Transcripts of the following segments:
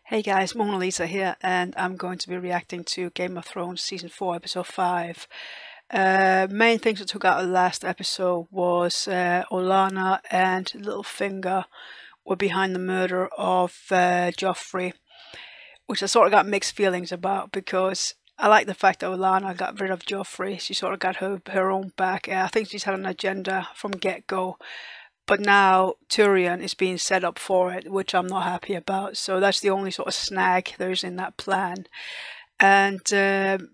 Hey guys, Mona Lisa here, and I'm going to be reacting to Game of Thrones Season 4, Episode 5. Main things that took out of the last episode was Olenna and Littlefinger were behind the murder of Joffrey, which I sort of got mixed feelings about because I like the fact that Olenna got rid of Joffrey. She sort of got her own back. I think she's had an agenda from get-go. But now Tyrion is being set up for it, which I'm not happy about. So that's the only sort of snag there is in that plan. And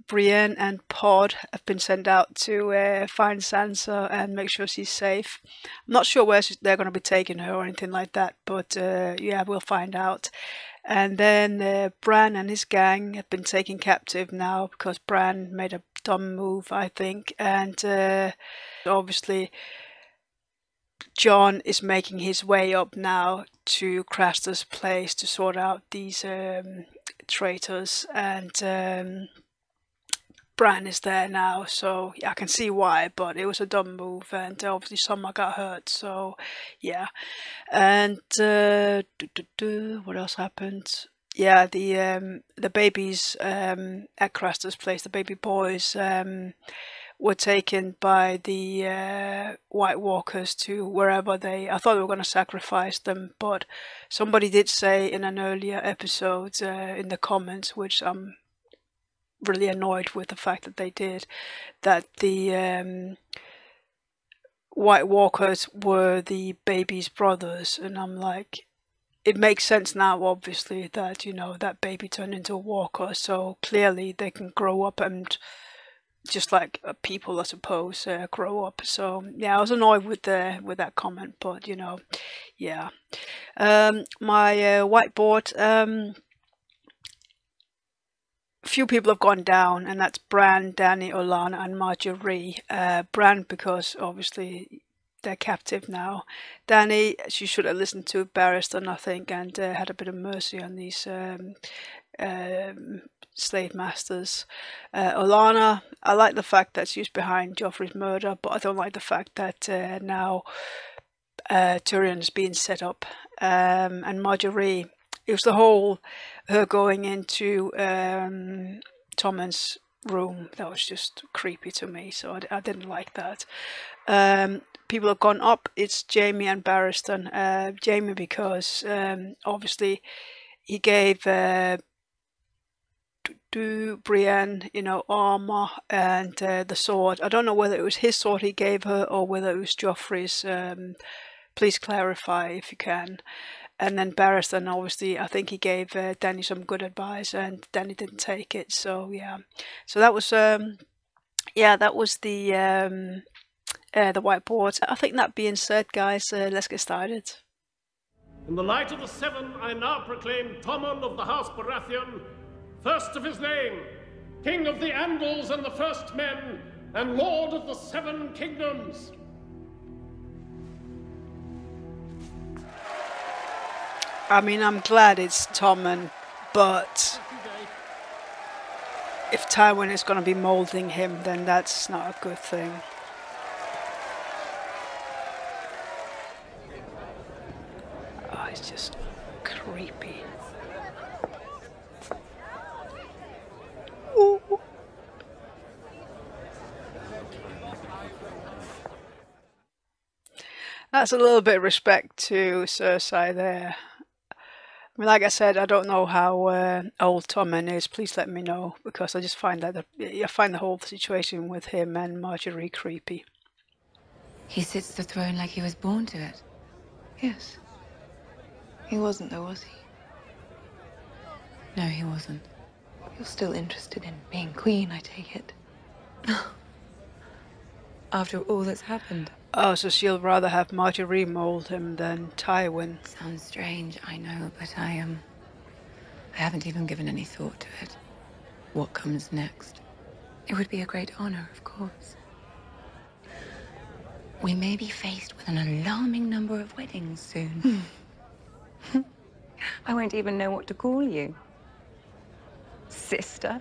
Brienne and Pod have been sent out to find Sansa and make sure she's safe. I'm not sure where they're going to be taking her or anything like that, but yeah, we'll find out. And then Bran and his gang have been taken captive now because Bran made a dumb move, I think. And obviously Jon is making his way up now to Crastor's place to sort out these traitors, and Bran is there now, so yeah, I can see why, but it was a dumb move, and obviously someone got hurt, so yeah. And what else happened? Yeah, the babies at Crastor's place, the baby boys, were taken by the White Walkers to wherever I thought they were going to sacrifice them, but somebody did say in an earlier episode in the comments, which I'm really annoyed with the fact that they did, that the White Walkers were the baby's brothers, and I'm like, it makes sense now, obviously, that, you know, that baby turned into a walker, so clearly they can grow up and just like people, I suppose, grow up. So yeah, I was annoyed with that comment, but you know, yeah. My whiteboard. Few people have gone down, and that's Bran, Dany, Olenna, and Marjorie. Bran because obviously they're captive now. Dany, she should have listened to Barristan, I think, and had a bit of mercy on these slave masters. Olenna, I like the fact that she's behind Joffrey's murder, but I don't like the fact that now Tyrion is being set up. And Marjorie, it was the whole her going into Tommen's room that was just creepy to me, so I didn't like that. People have gone up. It's Jaime and Barristan. Jaime because obviously he gave Brienne, you know, armor and the sword. I don't know whether it was his sword he gave her or whether it was Joffrey's. Please clarify if you can. And then Barristan, obviously, I think he gave Dany some good advice, and Dany didn't take it. So yeah, so that was yeah, that was the whiteboard. I think that being said, guys, let's get started. In the light of the seven, I now proclaim Tommen of the House Baratheon, first of his name, King of the Andals and the First Men, and Lord of the Seven Kingdoms. I mean, I'm glad it's Tommen, but if Tywin is going to be moulding him, then that's not a good thing. Oh, it's just creepy. Ooh. That's a little bit of respect to Cersei there. I mean, like I said, I don't know how old Tommen is. Please let me know, because I just find that I find the whole situation with him and Marjorie creepy. He sits the throne like he was born to it. Yes. He wasn't, though, was he? No, he wasn't. You're still interested in being queen, I take it. After all that's happened. Oh, so she'll rather have Marjorie mold him than Tywin. Sounds strange, I know, but I haven't even given any thought to it. What comes next? It would be a great honor, of course. We may be faced with an alarming number of weddings soon. I won't even know what to call you. Sister?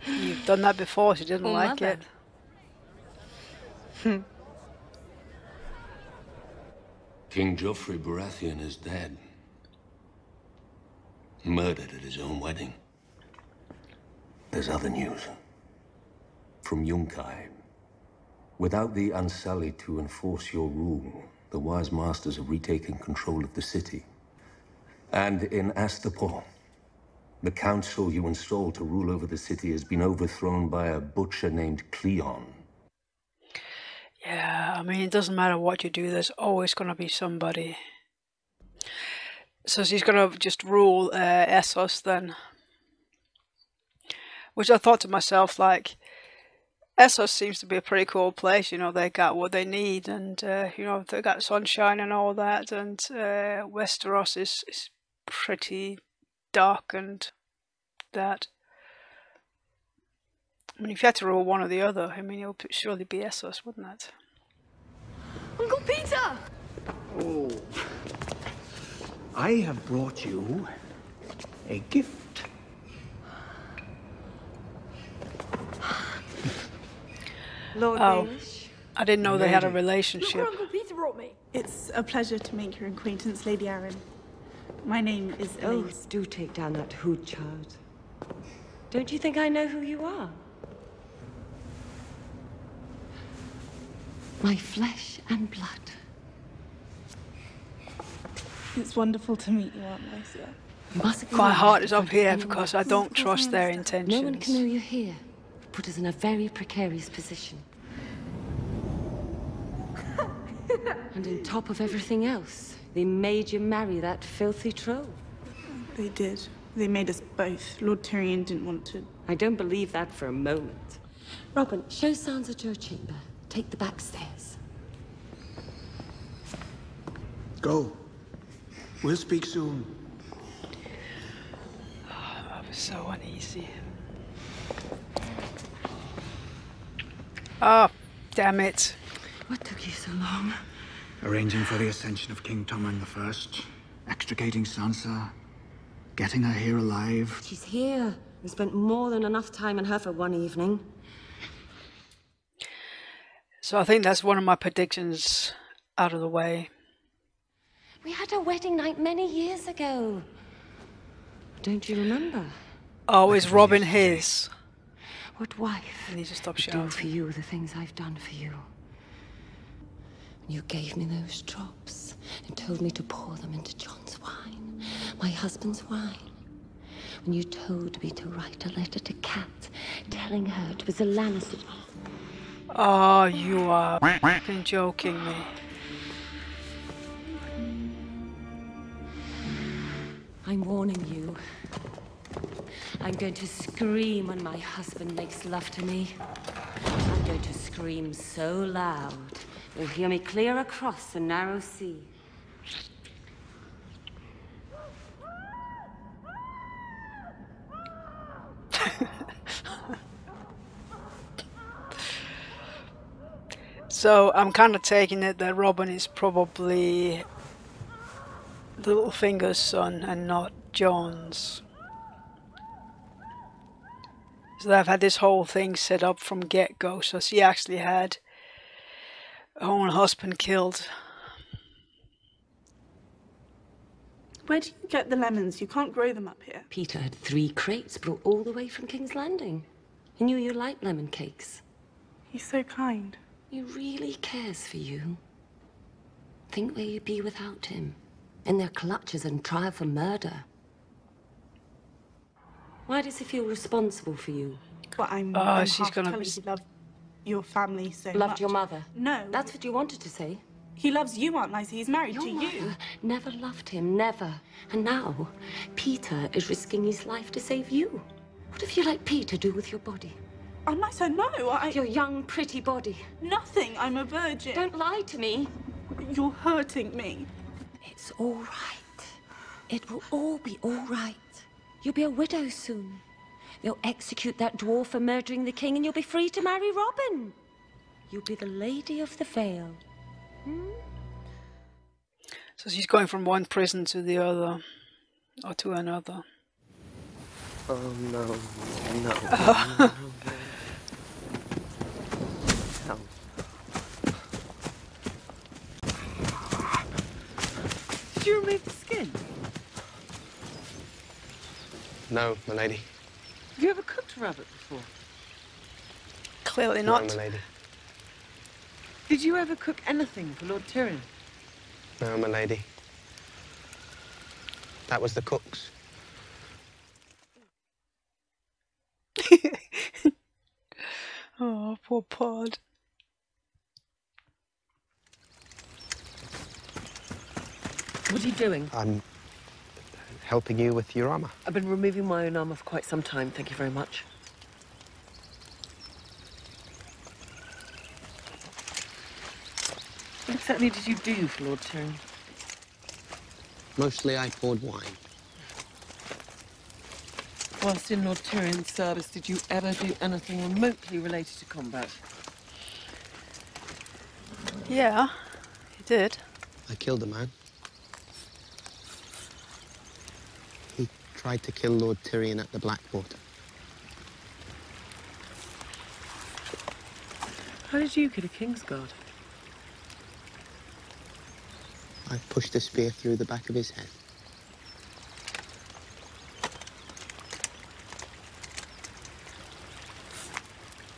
You've done that before, she didn't like Mother. it. King Joffrey Baratheon is dead. murdered at his own wedding. There's other news. From Yunkai. Without the Unsullied to enforce your rule, the wise masters have retaken control of the city. And in Astapor, the council you installed to rule over the city has been overthrown by a butcher named Cleon. Yeah, I mean, it doesn't matter what you do, there's always going to be somebody. So she's going to just rule Essos then. Which I thought to myself, like, Essos seems to be a pretty cool place, you know, they got what they need, and, you know, they got sunshine and all that, and Westeros is pretty dark and that. I mean, if you had to rule one or the other, I mean, it would surely be Essos, wouldn't it? Uncle Peter! Oh, I have brought you a gift. Lord Oh, Baelish. I didn't know they had a Look relationship. what Uncle Peter brought me. It's a pleasure to make your acquaintance, Lady Arryn. My name is Oh, Elise. do take down that hood, child. Don't you think I know who you are? My flesh and blood. It's wonderful to meet you, Aunt Maisie. You mustn't My cry heart in is up front of here anyone. because I don't trust their intentions. No one can know you're here. Put us in a very precarious position. And on top of everything else, they made you marry that filthy troll. They did. They made us both. Lord Tyrion didn't want to. I don't believe that for a moment. Robin, show Sansa to her chamber. Take the back stairs. Go. We'll speak soon. That was so uneasy. Oh, damn it. What took you so long? Arranging for the ascension of King Tommen I, extricating Sansa, getting her here alive. She's here. We spent more than enough time on her for one evening. So I think that's one of my predictions out of the way. We had a wedding night many years ago. Don't you remember? Oh, is Robin his? What wife I need to stop would do shouting. for you the things I've done for you? You gave me those drops and told me to pour them into Jon's wine, my husband's wine. When you told me to write a letter to Kat, telling her it was a Lannister. Oh, you are fucking joking me. I'm warning you. I'm going to scream when my husband makes love to me. I'm going to scream so loud, you'll hear me clear across the narrow sea. So I'm kind of taking it that Robin is probably Littlefinger's son and not Jon's. So they've had this whole thing set up from get-go, so she actually had her own husband killed. Where do you get the lemons? You can't grow them up here. Peter had 3 crates brought all the way from King's Landing. He knew you liked lemon cakes. He's so kind. He really cares for you. Think where you'd be without him. In their clutches and trial for murder. Why does he feel responsible for you? But I'm she's half gonna jealous you love your family so Loved much. your mother? No. That's what you wanted to say. He loves you, Aunt Maisie. He's married Your to mother you. never loved him, never. And now, Peter is risking his life to save you. What if you let Peter do with your body? Aunt Maisie, no. Your young, pretty body. Nothing. I'm a virgin. Don't lie to me. You're hurting me. It's all right. It will all be all right. You'll be a widow soon. They'll execute that dwarf for murdering the king and you'll be free to marry Robin. You'll be the Lady of the Vale. So she's going from one prison to the other, or to another. Oh no, no. Help. Did you remove the skin? No, my lady. Have you ever cooked a rabbit before? Clearly not. No, my lady. Did you ever cook anything for Lord Tyrion? No, my lady. That was the cook's. Oh, poor Pod. What are you doing? I'm helping you with your armor. I've been removing my own armor for quite some time, thank you very much. What exactly did you do for Lord Tyrion? Mostly I poured wine. Whilst in Lord Tyrion's service, did you ever do anything remotely related to combat? Yeah, he did. I killed a man. He tried to kill Lord Tyrion at the Blackwater. How did you kill a Kingsguard? I pushed a spear through the back of his head.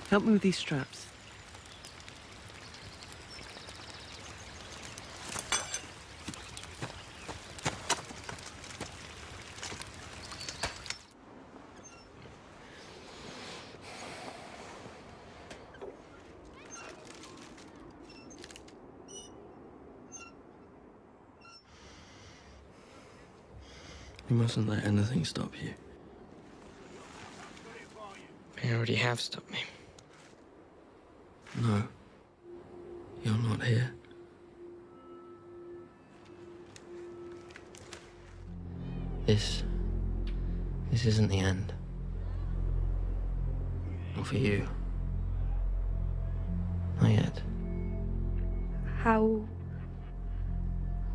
Help me with these straps. You mustn't let anything stop you. You already have stopped me. No. You're not here. This isn't the end. Not for you. Not yet. How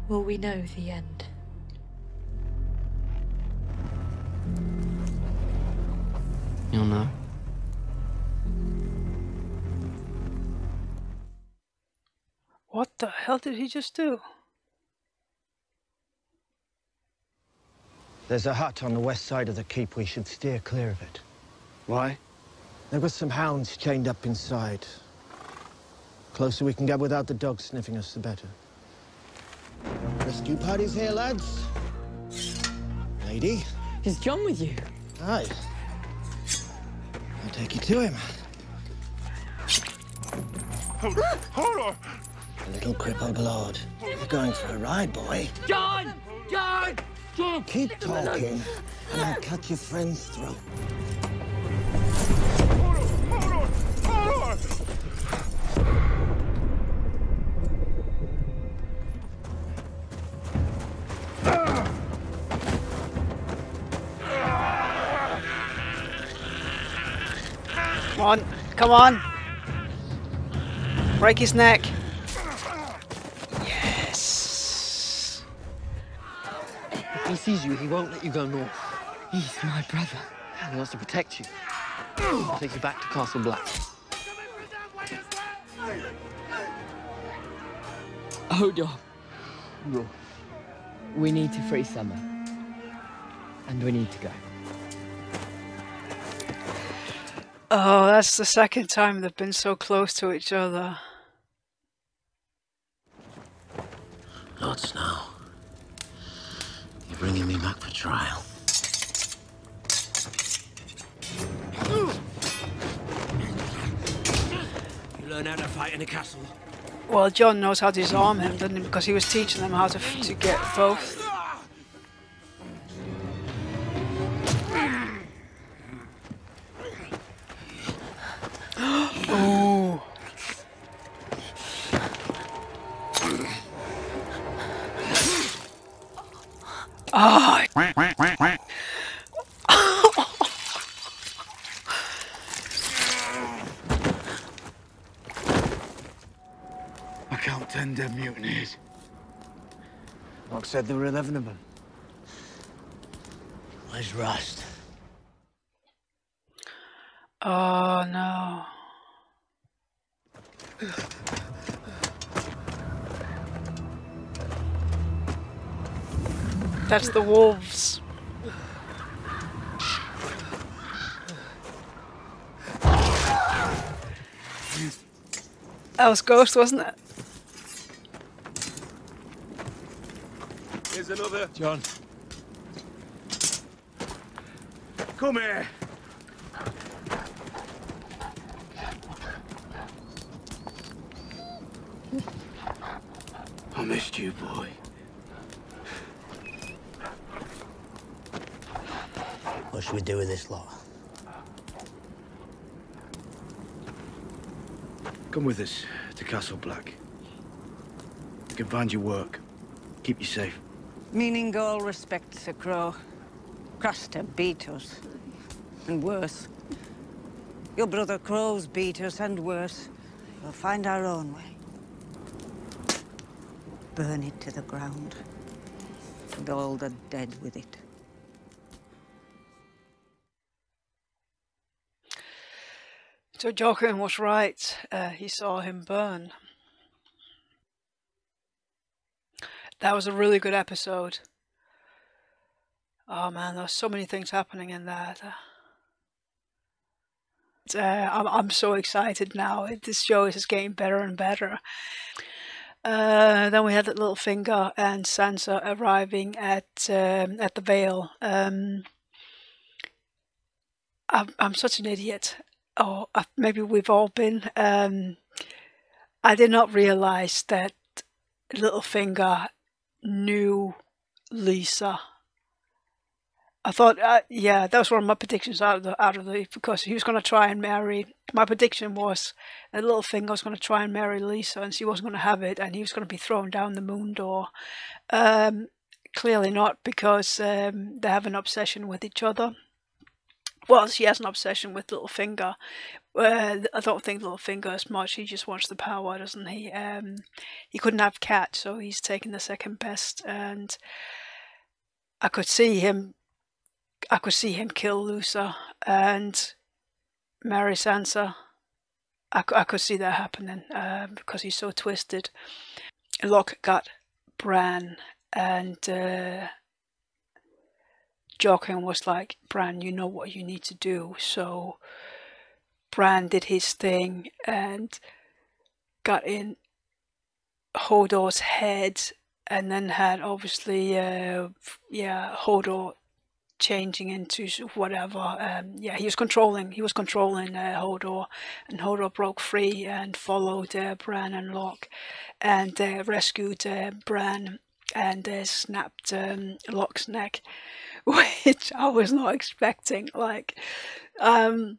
will we know the end? You'll know. What the hell did he just do? There's a hut on the west side of the keep. We should steer clear of it. Why? There were some hounds chained up inside. Closer we can get without the dogs sniffing us, the better. Rescue party's here, lads. Lady? Is Jon with you? Aye. I'll take you to him. Hold on! A little crippled lord. You're going for a ride, boy. Jon! Jon! Jon! Keep talking, and I'll cut your friend's throat. Hold on! Come on, come on. Break his neck. Yes. If he sees you, he won't let you go north. He's my brother. And he wants to protect you. I'll take you back to Castle Black. Hold on. No. We need to free Summer. And we need to go. Oh, that's the second time they've been so close to each other. Lord Snow, you're bringing me back for trial. You learn how to fight in a castle. Well, Jon knows how to disarm him, doesn't he? Because he was teaching them how to get both. Oh. Oh. I count 10 dead mutineers. Locke said there were 11 of them. Where's Rust? Oh no. That's the wolves. That was Ghost, wasn't it? Here's another. Jon. Come here. I missed you, boy. What should we do with this lot? Come with us to Castle Black. We can find you work. Keep you safe. Meaning all respect, Sir Crow. Crastor beat us. And worse. Your brother Crows beat us, and worse. We'll find our own way. Burn it to the ground. And all the dead with it. So Jochen was right. He saw him burn. That was a really good episode. Oh man, there's so many things happening in that. I'm so excited now. This show is just getting better and better. Then we had Littlefinger and Sansa arriving at the Vale. I'm such an idiot. Oh, maybe we've all been. I did not realize that Littlefinger knew Lisa. I thought, yeah, that was one of my predictions out of the because he was going to try and marry. My prediction was that Littlefinger was going to try and marry Lisa, and she wasn't going to have it, and he was going to be thrown down the moon door. Clearly not, because they have an obsession with each other. Well, she has an obsession with Littlefinger. I don't think Littlefinger as much. He just wants the power, doesn't he? He couldn't have Cat, so he's taken the second best, and I could see him kill Lusa and marry Sansa. I could see that happening because he's so twisted. Locke got Bran, and Jochen was like, Bran, you know what you need to do. So Bran did his thing and got in Hodor's head, and then had obviously Hodor changing into whatever. He was controlling Hodor, and Hodor broke free and followed Bran and Locke, and rescued Bran, and snapped Locke's neck, which I was not expecting. Like, I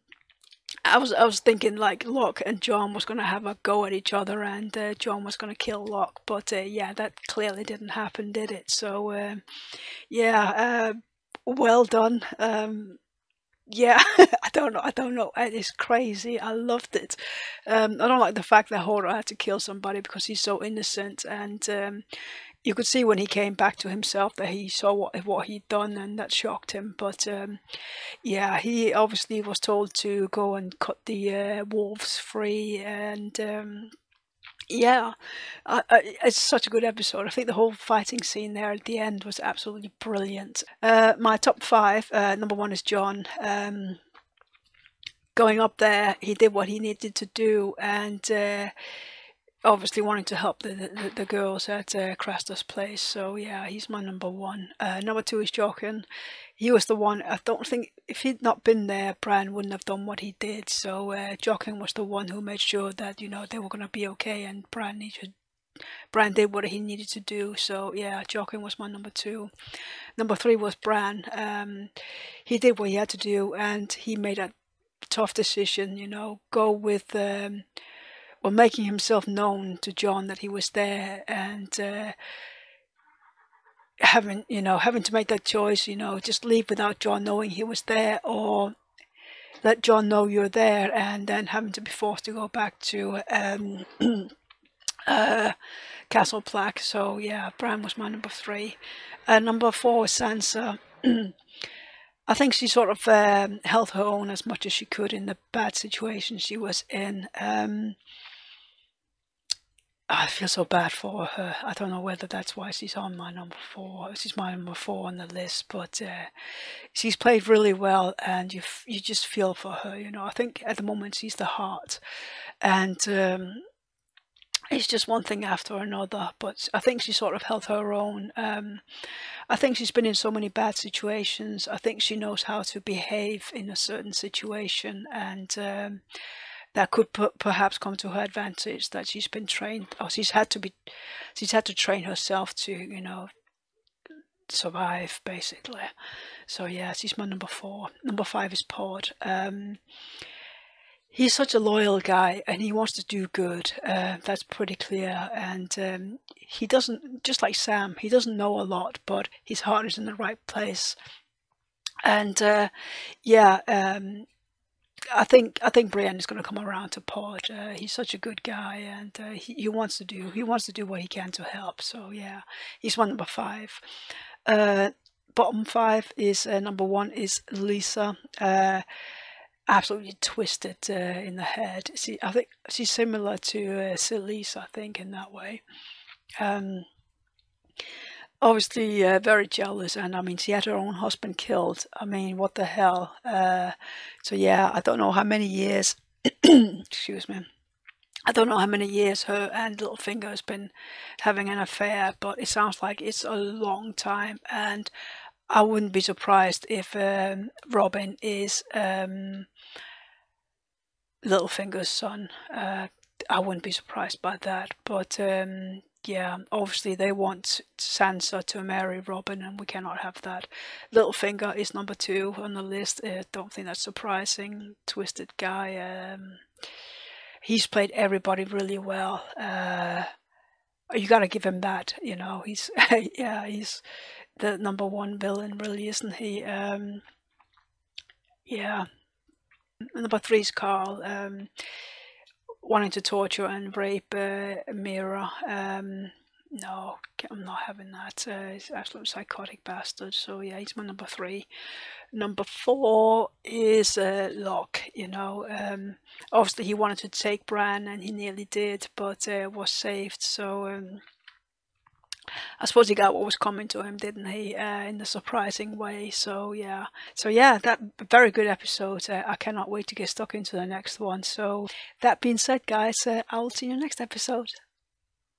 was thinking like Locke and Jon was going to have a go at each other, and Jon was going to kill Locke, but yeah, that clearly didn't happen, did it? So well done. Yeah, I don't know. It's crazy. I loved it. I don't like the fact that Hodor had to kill somebody because he's so innocent, and you could see when he came back to himself that he saw what he'd done, and that shocked him. But yeah, he obviously was told to go and cut the wolves free, and yeah, it's such a good episode. I think the whole fighting scene there at the end was absolutely brilliant. My top 5, number 1 is Jon. Going up there, he did what he needed to do, and obviously wanting to help the girls at Crastor's place. So yeah, he's my number 1. Number 2 is Jochen. He was the one. I don't think if he'd not been there, Bran wouldn't have done what he did. So Jochen was the one who made sure that they were going to be okay, and Bran did what he needed to do. So yeah, Jochen was my number 2. Number 3 was Bran. He did what he had to do, and he made a tough decision. Go with making himself known to Jon that he was there, and having to make that choice. Just leave without Jon knowing he was there, or let Jon know you're there, and then having to be forced to go back to Castle Black. So yeah, Bran was my number 3. Number 4 was Sansa. I think she sort of held her own as much as she could in the bad situation she was in. I feel so bad for her. I don't know whether that's why she's on my number 4. She's my number 4 on the list, but she's played really well, and you just feel for her. I think at the moment she's the heart, and it's just one thing after another. But I think she sort of held her own. I think she's been in so many bad situations. I think she knows how to behave in a certain situation, and that could perhaps come to her advantage. That she's been trained, or she's had to train herself to, you know, survive basically. So yeah, she's my number 4. Number 5 is Pod. He's such a loyal guy, and he wants to do good. That's pretty clear. And he doesn't, just like Sam, he doesn't know a lot, but his heart is in the right place. And yeah, I think Brienne is going to come around to Pod. He's such a good guy, and he wants to do what he can to help. So yeah, he's my number 5. Bottom 5 is number 1 is Lisa. Absolutely twisted in the head. I think she's similar to Selyse, I think, in that way. Obviously very jealous, and I mean, she had her own husband killed. I mean, what the hell? So yeah, I don't know how many years excuse me, I don't know how many years her and Littlefinger has been having an affair, but it sounds like it's a long time, and I wouldn't be surprised if Robin is Littlefinger's son. I wouldn't be surprised by that. But yeah, obviously they want Sansa to marry Robin, and we cannot have that. Littlefinger is number 2 on the list. Don't think that's surprising. Twisted guy. He's played everybody really well. You got to give him that. You know, he's yeah, he's the number 1 villain, really, isn't he? Yeah. Number 3 is Carl, wanting to torture and rape Mira. No, I'm not having that. He's an absolute psychotic bastard. So yeah, he's my number 3. Number 4 is Locke. You know, obviously he wanted to take Bran, and he nearly did, but was saved. So I suppose he got what was coming to him, didn't he? In a surprising way. So yeah, that very good episode. I cannot wait to get stuck into the next one. So that being said, guys, I'll see you next episode.